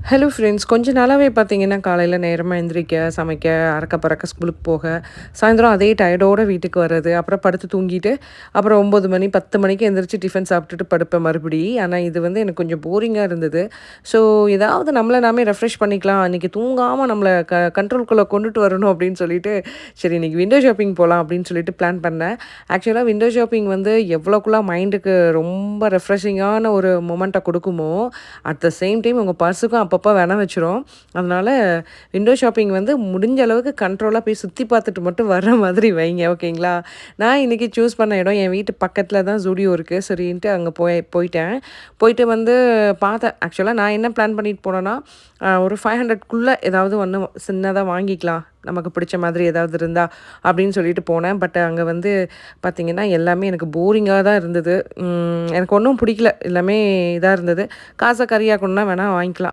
Hello friends. கொஞ்ச நாளாவே பார்த்தீங்கன்னா, காலையில நேரமா எந்திரிக்க, சமைக்க, அறக்க பறக்க ஸ்கூலுக்கு போக, சாயந்தரம் அதே டயர்டோட வீட்டுக்கு வர்றது, அப்புறம் படுத்து தூங்கிட்டு, அப்புறம் 9 மணி, 10 மணிக்கு எந்திரிச்சு டிஃபன் சாப்பிட்டுட்டு படுப்பேன் மறுபடி. ஆனா, இது வந்து எனக்கு கொஞ்சம் போரிங்கா இருந்தது. ஸோ, ஏதாவது நம்மள நாமே ரெஃப்ரெஷ் பண்ணிக்கலாம். அன்னைக்கு தூங்காம நம்மள கண்ட்ரோல்குள்ள கொண்டுட்டு வரணும் அப்படின்னு சொல்லிட்டு, சரி இன்னைக்கு விண்டோ ஷாப்பிங் போலாம் அப்படின்னு சொல்லிட்டு பிளான் பண்ணேன். ஆக்சுவலா விண்டோ ஷாப்பிங் வந்து எவ்வளோக்குலாம் மைண்டுக்கு ரொம்ப ரெஃப்ரெஷிங்கான ஒரு மொமெண்ட்ட குடுக்குமோ, அட் த சேம் டைம் உங்க பர்ஸுக்கும் அப்பப்போ வென வச்சுரும். அதனால விண்டோ ஷாப்பிங் வந்து முடிஞ்ச அளவுக்கு கண்ட்ரோலா போய் சுத்தி பார்த்துட்டு மட்டும் வர்ற மாதிரி வைங்க. ஓகேங்களா? நான் இன்னைக்கு சூஸ் பண்ண இடம் என் வீட்டு பக்கத்தில தான் Zudio இருக்கு. சரின்ட்டு அங்க போயிட்டேன். போயிட்டு வந்து பார்த்தேன். ஆக்சுவலா நான் என்ன பிளான் பண்ணிட்டு போனேன்னா, ஒரு 500க்குள்ள ஏதாவது ஒண்ணு சின்னதா வாங்கிக்கலாம். நமக்கு பிடிச்ச மாதிரி ஏதாவது இருந்தா, அப்படின்னு சொல்லிட்டு போனேன். பட் அங்க வந்து பார்த்தீங்கன்னா, எல்லாமே எனக்கு போரிங்கா தான் இருந்தது. எனக்கு ஒண்ணும் பிடிக்கல. எல்லாமே இதா இருந்தது. காச கரியாக்கணும்னா வேணா வாங்கிக்கலாம்.